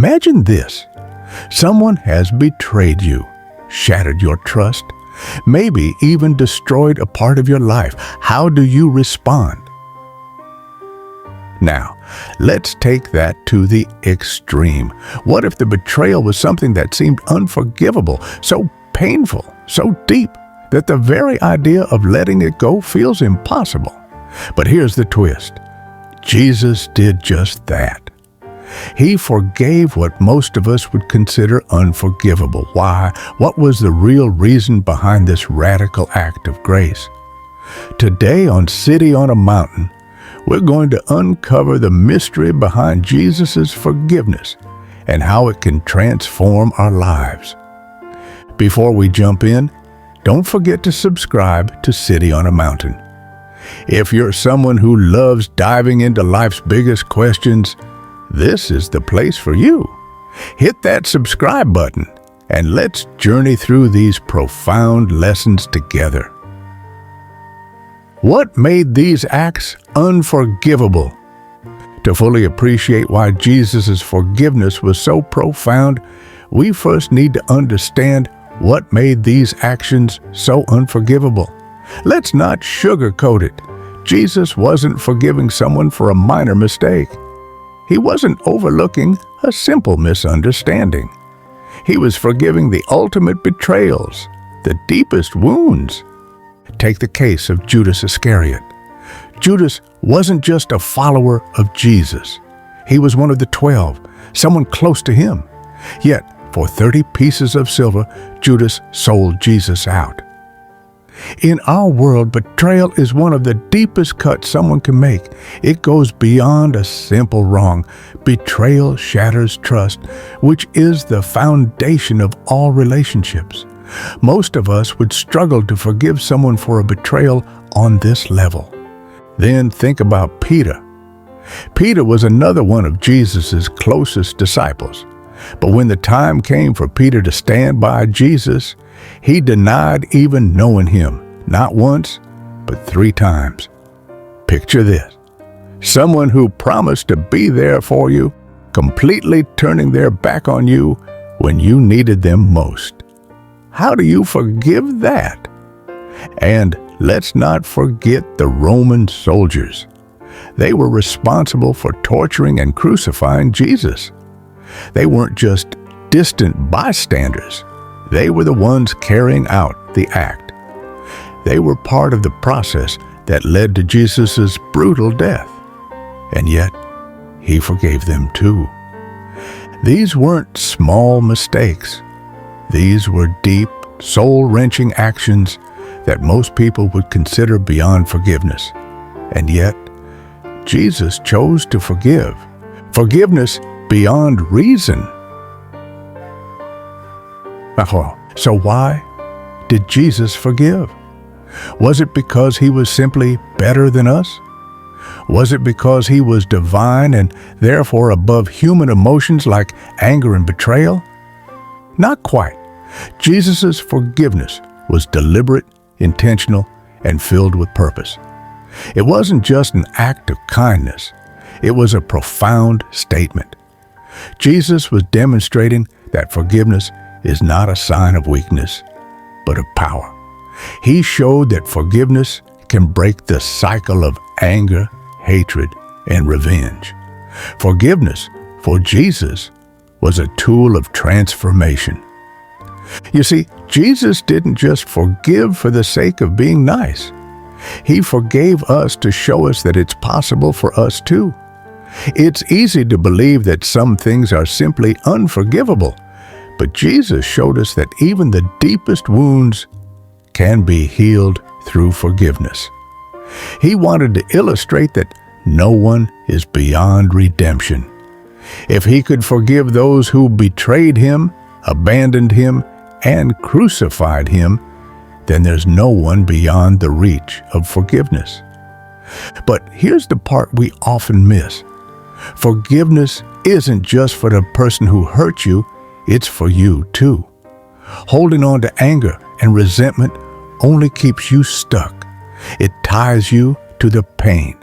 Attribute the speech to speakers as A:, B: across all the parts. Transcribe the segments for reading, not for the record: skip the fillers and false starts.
A: Imagine this. Someone has betrayed you, shattered your trust, maybe even destroyed a part of your life. How do you respond? Now, let's take that to the extreme. What if the betrayal was something that seemed unforgivable, so painful, so deep, that the very idea of letting it go feels impossible? But here's the twist. Jesus did just that. He forgave what most of us would consider unforgivable. Why? What was the real reason behind this radical act of grace? Today on City on a Mountain, we're going to uncover the mystery behind Jesus' forgiveness and how it can transform our lives. Before we jump in, don't forget to subscribe to City on a Mountain. If you're someone who loves diving into life's biggest questions, this is the place for you. Hit that subscribe button and let's journey through these profound lessons together. What made these acts unforgivable? To fully appreciate why Jesus' forgiveness was so profound, we first need to understand what made these actions so unforgivable. Let's not sugarcoat it. Jesus wasn't forgiving someone for a minor mistake. He wasn't overlooking a simple misunderstanding. He was forgiving the ultimate betrayals, the deepest wounds. Take the case of Judas Iscariot. Judas wasn't just a follower of Jesus. He was one of the 12, someone close to him. Yet, for 30 pieces of silver, Judas sold Jesus out. In our world, betrayal is one of the deepest cuts someone can make. It goes beyond a simple wrong. Betrayal shatters trust, which is the foundation of all relationships. Most of us would struggle to forgive someone for a betrayal on this level. Then think about Peter. Peter was another one of Jesus' closest disciples. But when the time came for Peter to stand by Jesus, he denied even knowing him, not once, but 3 times. Picture this. Someone who promised to be there for you, completely turning their back on you when you needed them most. How do you forgive that? And let's not forget the Roman soldiers. They were responsible for torturing and crucifying Jesus. They weren't just distant bystanders. They were the ones carrying out the act. They were part of the process that led to Jesus' brutal death. And yet, he forgave them too. These weren't small mistakes. These were deep, soul-wrenching actions that most people would consider beyond forgiveness. And yet, Jesus chose to forgive. Forgiveness beyond reason. So why did Jesus forgive? Was it because he was simply better than us? Was it because he was divine and therefore above human emotions like anger and betrayal? Not quite. Jesus' forgiveness was deliberate, intentional, and filled with purpose. It wasn't just an act of kindness. It was a profound statement. Jesus was demonstrating that forgiveness is not a sign of weakness, but of power. He showed that forgiveness can break the cycle of anger, hatred, and revenge. Forgiveness, for Jesus, was a tool of transformation. You see, Jesus didn't just forgive for the sake of being nice. He forgave us to show us that it's possible for us too. It's easy to believe that some things are simply unforgivable, but Jesus showed us that even the deepest wounds can be healed through forgiveness. He wanted to illustrate that no one is beyond redemption. If he could forgive those who betrayed him, abandoned him, and crucified him, then there's no one beyond the reach of forgiveness. But here's the part we often miss. Forgiveness isn't just for the person who hurt you, it's for you too. Holding on to anger and resentment only keeps you stuck. It ties you to the pain.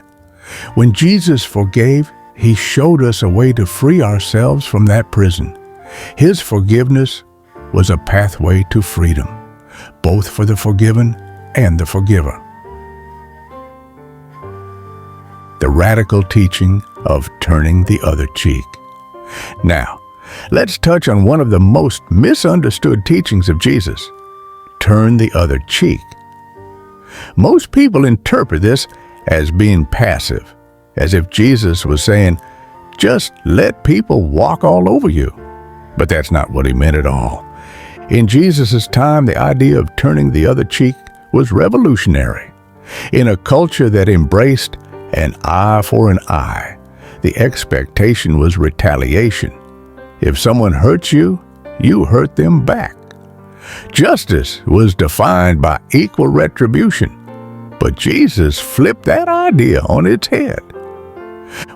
A: When Jesus forgave, He showed us a way to free ourselves from that prison. His forgiveness was a pathway to freedom, both for the forgiven and the forgiver. The radical teaching of turning the other cheek. Now, let's touch on one of the most misunderstood teachings of Jesus: turn the other cheek. Most people interpret this as being passive, as if Jesus was saying, just let people walk all over you. But that's not what he meant at all. In Jesus' time, the idea of turning the other cheek was revolutionary. In a culture that embraced an eye for an eye, the expectation was retaliation. If someone hurts you, you hurt them back. Justice was defined by equal retribution, but Jesus flipped that idea on its head.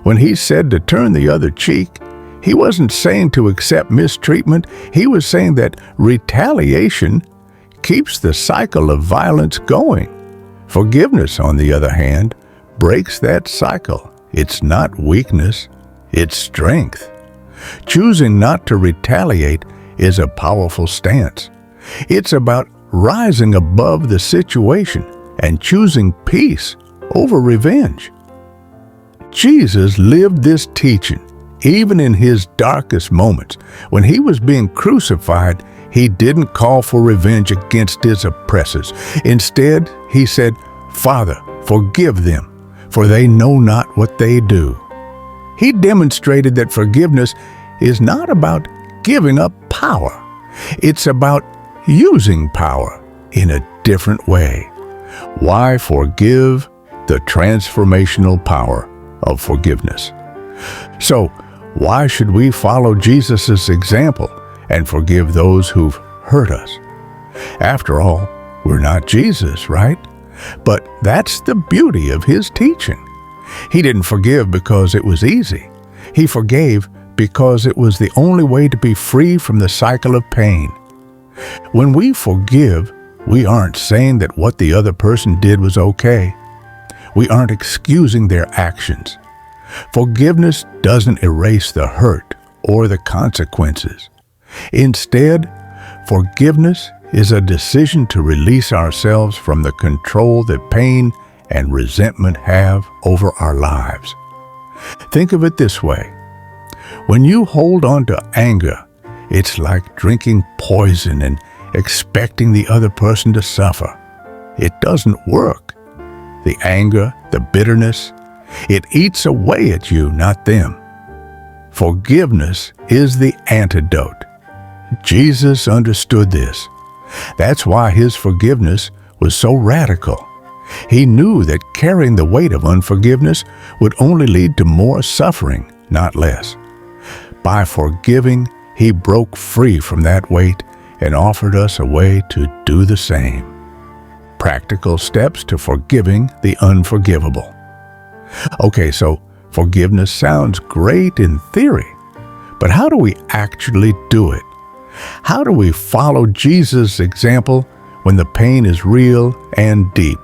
A: When he said to turn the other cheek, he wasn't saying to accept mistreatment. He was saying that retaliation keeps the cycle of violence going. Forgiveness, on the other hand, breaks that cycle. It's not weakness, it's strength. Choosing not to retaliate is a powerful stance. It's about rising above the situation and choosing peace over revenge. Jesus lived this teaching even in his darkest moments. When he was being crucified, he didn't call for revenge against his oppressors. Instead, he said, "Father, forgive them, for they know not what they do." He demonstrated that forgiveness is not about giving up power. It's about using power in a different way. Why forgive? The transformational power of forgiveness. So, why should we follow Jesus' example and forgive those who've hurt us? After all, we're not Jesus, right? But that's the beauty of his teaching. He didn't forgive because it was easy. He forgave because it was the only way to be free from the cycle of pain. When we forgive, we aren't saying that what the other person did was okay. We aren't excusing their actions. Forgiveness doesn't erase the hurt or the consequences. Instead, forgiveness is a decision to release ourselves from the control that pain and resentment have over our lives. Think of it this way. When you hold on to anger, it's like drinking poison and expecting the other person to suffer. It doesn't work. The anger, the bitterness, it eats away at you, not them. Forgiveness is the antidote. Jesus understood this. That's why his forgiveness was so radical. He knew that carrying the weight of unforgiveness would only lead to more suffering, not less. By forgiving, he broke free from that weight and offered us a way to do the same. Practical steps to forgiving the unforgivable. Okay, so forgiveness sounds great in theory, but how do we actually do it? How do we follow Jesus' example when the pain is real and deep?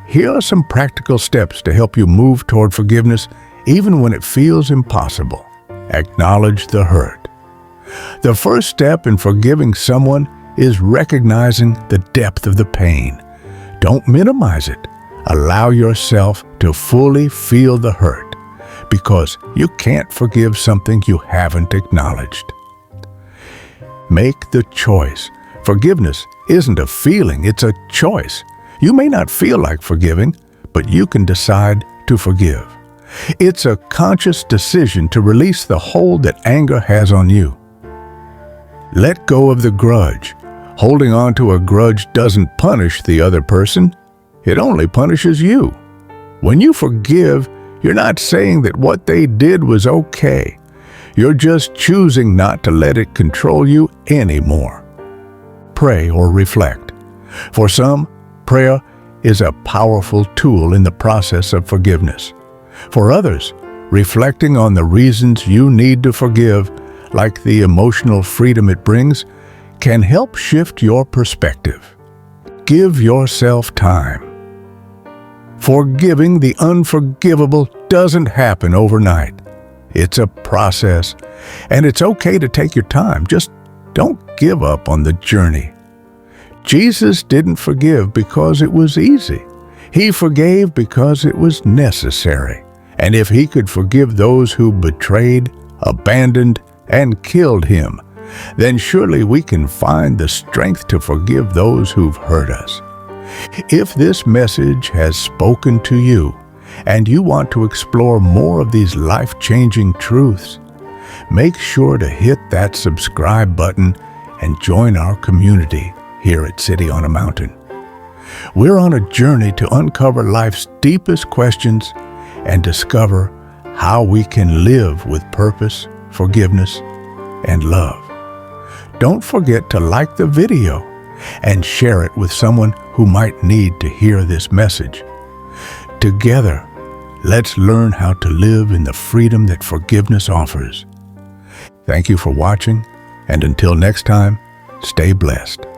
A: Here are some practical steps to help you move toward forgiveness even when it feels impossible. Acknowledge the hurt. The first step in forgiving someone is recognizing the depth of the pain. Don't minimize it. Allow yourself to fully feel the hurt, because you can't forgive something you haven't acknowledged. Make the choice. Forgiveness isn't a feeling, it's a choice. You may not feel like forgiving, but you can decide to forgive. It's a conscious decision to release the hold that anger has on you. Let go of the grudge. Holding on to a grudge doesn't punish the other person. It only punishes you. When you forgive, you're not saying that what they did was okay. You're just choosing not to let it control you anymore. Pray or reflect. For some, prayer is a powerful tool in the process of forgiveness. For others, reflecting on the reasons you need to forgive, like the emotional freedom it brings, can help shift your perspective. Give yourself time. Forgiving the unforgivable doesn't happen overnight. It's a process, and it's okay to take your time. Just don't give up on the journey. Jesus didn't forgive because it was easy. He forgave because it was necessary. And if he could forgive those who betrayed, abandoned, and killed him, then surely we can find the strength to forgive those who've hurt us. If this message has spoken to you, and you want to explore more of these life-changing truths, make sure to hit that subscribe button and join our community here at City on a Mountain. We're on a journey to uncover life's deepest questions and discover how we can live with purpose, forgiveness, and love. Don't forget to like the video and share it with someone who might need to hear this message. Together, let's learn how to live in the freedom that forgiveness offers. Thank you for watching, and until next time, stay blessed.